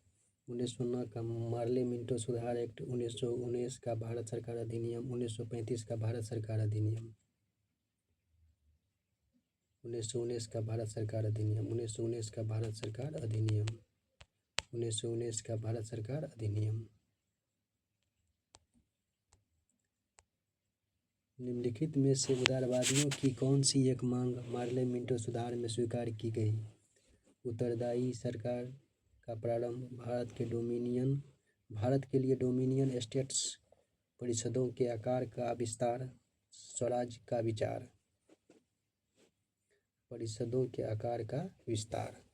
1909 का मार्ले मिंटो सुधार एक्ट, 1919 का भारत सरकार अधिनियम, 1935 का भारत सरकार अधिनियम, 1919 का भारत सरकार अधिनियम, 1919 का भारत सरकार अधिनियम, 1919 का भारत सरकार अधिनियम। निम्नलिखित में से उदारवादियों की कौन सी एक मांग मार्ले मिंटो सुधार में स्वीकार की गई? उत्तरदायी सरकार का प्रारंभ, भारत के लिए डोमिनियन स्टेट्स, परिषदों के आकार का विस्तार, स्वराज का विचार। परिषदों के आकार का विस्तार।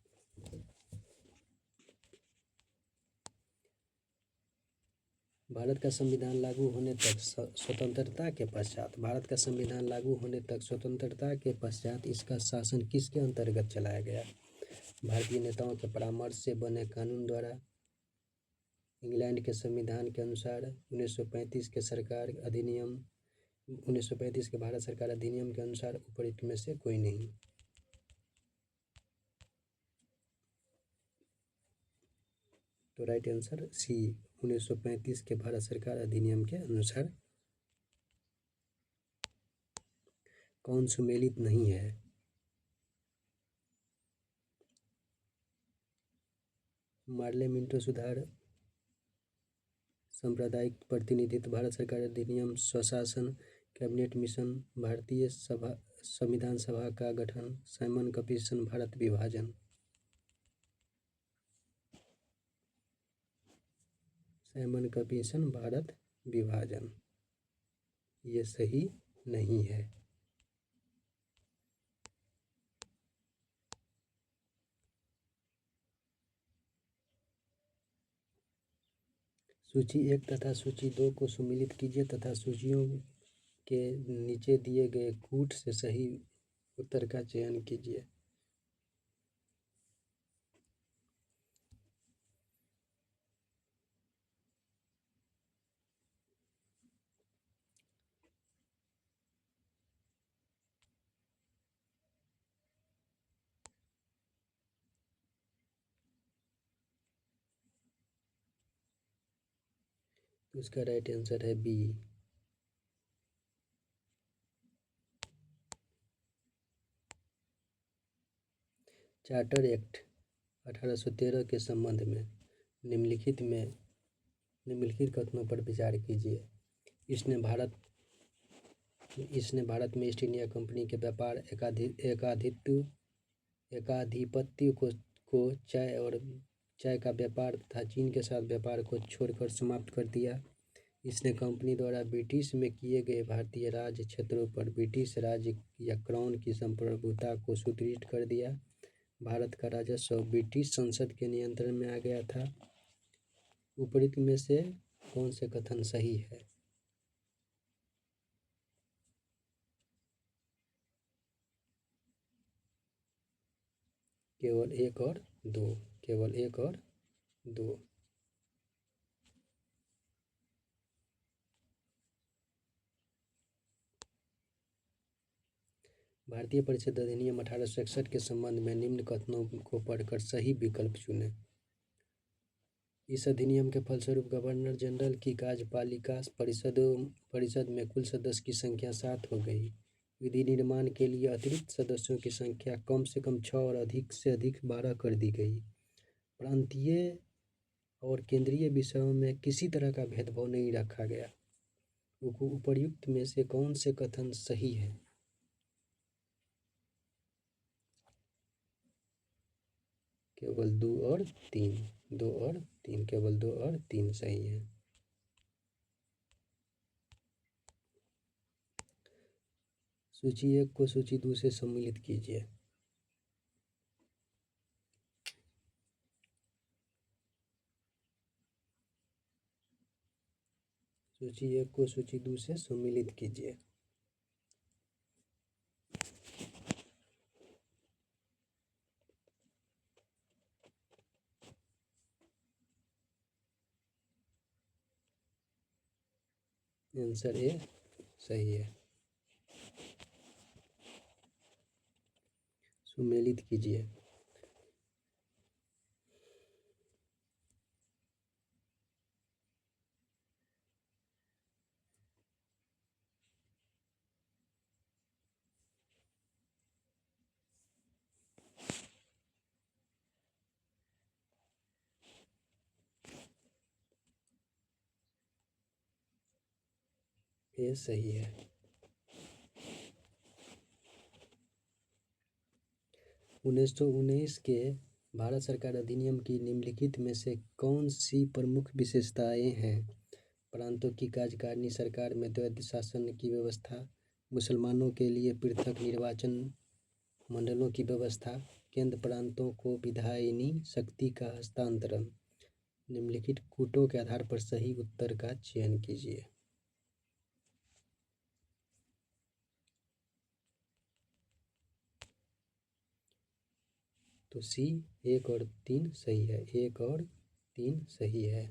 भारत का संविधान लागू होने तक स्वतंत्रता के पश्चात इसका शासन किसके अंतर्गत चलाया गया? भारतीय नेताओं के परामर्श से बने कानून द्वारा, इंग्लैंड के संविधान के अनुसार, 1935 के भारत सरकार अधिनियम के अनुसार। उपरोक्त में से कोई नहीं। तो राइट आंसर सी 1935 के भारत सरकार अधिनियम के अनुसार कौन सुमेलित नहीं है? मार्ले मिंटो सुधार, सांप्रदायिक प्रतिनिधित्व, भारत सरकार अधिनियम, स्वशासन, कैबिनेट मिशन, भारतीय संविधान सभा का गठन, साइमन कमीशन, भारत विभाजन। साइमन कमीशन, भारत विभाजन, ये सही नहीं है। सूची 1 तथा सूची 2 को सम्मिलित कीजिए तथा सूचियों के नीचे दिए गए कूट से सही उत्तर का चयन कीजिए। तो इसका राइट आंसर है बी। चार्टर एक्ट 1813 के संबंध में निम्नलिखित कथनों पर विचार कीजिए। इसने भारत में ईस्ट इंडिया कंपनी के व्यापार एकाधिपत्य को चाय का व्यापार तथा चीन के साथ व्यापार को छोड़कर समाप्त कर दिया। इसने कंपनी द्वारा ब्रिटिश में किए गए भारतीय राज्य क्षेत्रों पर ब्रिटिश राज्य या क्राउन की संप्रभुता को सुदृढ़ कर दिया। भारत का राजस्व ब्रिटिश संसद के नियंत्रण में आ गया था। उपरोक्त में से कौन से कथन सही है? केवल 1 और 2, केवल 1 और 2। भारतीय परिषद अधिनियम 1861 के संबंध में निम्न कथनों को पढ़कर सही विकल्प चुनें। इस अधिनियम के फलस्वरूप गवर्नर जनरल की कार्यपालिका परिषद में कुल सदस्य की संख्या 7 हो गई। विधि निर्माण के लिए अतिरिक्त सदस्यों की संख्या कम से कम 6 और अधिक से अधिक 12 कर दी गई। प्रांतीय और केंद्रीय विषयों में किसी तरह का भेदभाव नहीं रखा गया। उपर्युक्त में से कौन से कथन सही है? केवल 2 और 3, 2 और 3, केवल 2 और 3 सही है। सूची 1 को सूची 2 से सम्मिलित कीजिए। सूची 1 को सूची 2 से सम्मिलित कीजिए। आंसर ए सही है। सम्मिलित कीजिए। ये सही है। 1919 के भारत सरकार अधिनियम की निम्नलिखित में से कौन सी प्रमुख विशेषताएं हैं? प्रांतों की कार्यकारिणी, सरकार में द्वैध शासन की व्यवस्था, मुसलमानों के लिए पृथक निर्वाचन मंडलों की व्यवस्था, केंद्र प्रांतों को विधायिनी शक्ति का हस्तांतरण। निम्नलिखित कूटों के आधार पर सही उत्तर का चयन कीजिए। तो सी 1 और 3 सही है। 1 और 3 सही है।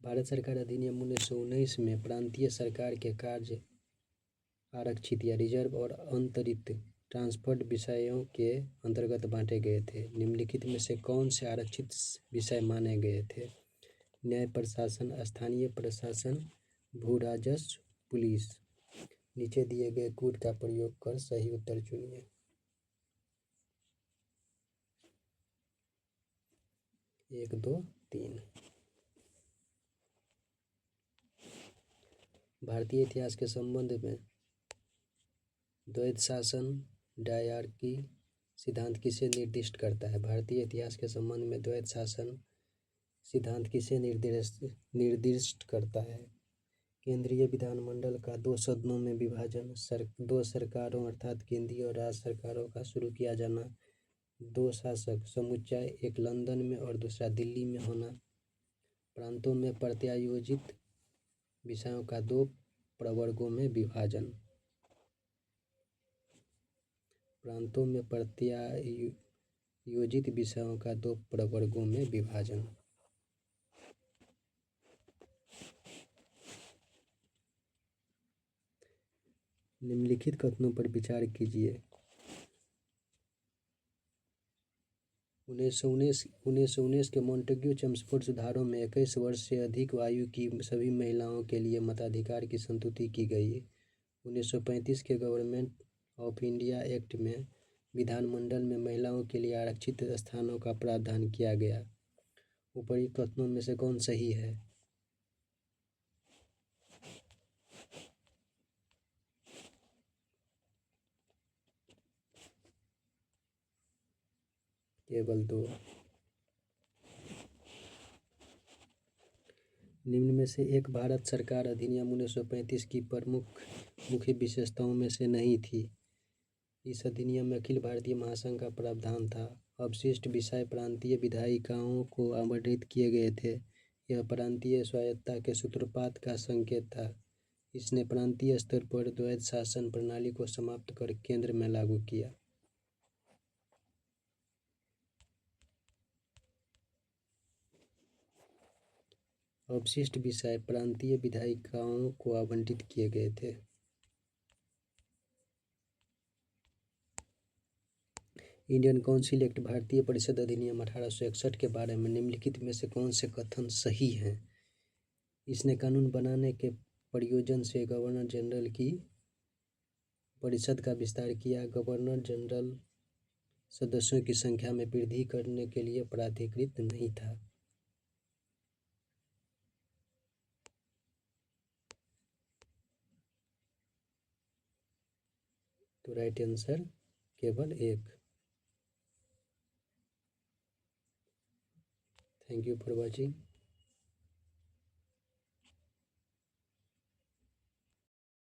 भारत सरकार अधिनियम 1919 में प्रांतीय सरकार के कार्य आरक्षित या रिजर्व और अंतरित ट्रांसफर्ड विषयों के अंतर्गत बांटे गए थे। निम्नलिखित में से कौन से आरक्षित विषय माने गए थे? न्याय प्रशासन, स्थानीय प्रशासन, भू राजस्व, पुलिस। नीचे दिए गए कूट का प्रयोग कर सही उत्तर चुनिए। 1, 2, 3। भारतीय इतिहास के संबंध में द्वैध शासन डायरकी सिद्धांत किसे निर्दिष्ट करता है? भारतीय इतिहास के संबंध में द्वैध शासन सिद्धांत किसे निर्दिष्ट करता है? केंद्रीय विधानमंडल का 2 सदनों में विभाजन, 2 सरकारों अर्थात केंद्रीय और राज्य सरकारों का शुरू किया जाना, 2 शासक समुच्चय, एक लंदन में और दूसरा दिल्ली में होना, प्रांतों में प्रत्यायोजित विषयों का 2 प्रवर्गों में विभाजन। प्रांतों में प्रत्यायोजित विषयों का 2 प्रवर्गों में विभाजन। निम्नलिखित कथनों पर विचार कीजिए। 1919 के मॉन्टेग्यू चेम्सफोर्ड सुधारों में 21 वर्ष से अधिक आयु की सभी महिलाओं के लिए मताधिकार की संस्तुति की गई। 1935 के गवर्नमेंट ऑफ इंडिया एक्ट में विधानमंडल में महिलाओं के लिए आरक्षित स्थानों का प्रावधान किया गया। उपर्युक्त कथनों में से कौन सही है? केवल 2। निम्न में से एक भारत सरकार अधिनियम 1935 की प्रमुख मुख्य विशेषताओं में से नहीं थी। इस अधिनियम में अखिल भारतीय महासंघ का प्रावधान था। अवशिष्ट विषय प्रांतीय विधायिकाओं को आवंटित किए गए थे। यह प्रांतीय स्वायत्तता के सूत्रपात का संकेत था। इसने प्रांतीय स्तर पर द्वैध शासन प्रणाली को समाप्त कर केंद्र में लागू किया। अवशिष्ट विषय प्रांतीय विधायिकाओं को आवंटित किए गए थे। इंडियन काउंसिल एक्ट भारतीय परिषद अधिनियम 1861 के बारे में निम्नलिखित में से कौन से कथन सही हैं? इसने कानून बनाने के प्रयोजन से गवर्नर जनरल की परिषद का विस्तार किया। गवर्नर जनरल सदस्यों की संख्या में वृद्धि करने के लिए प्राधिकृत नहीं था। तो राइट आंसर केवल 1। Thank you for watching.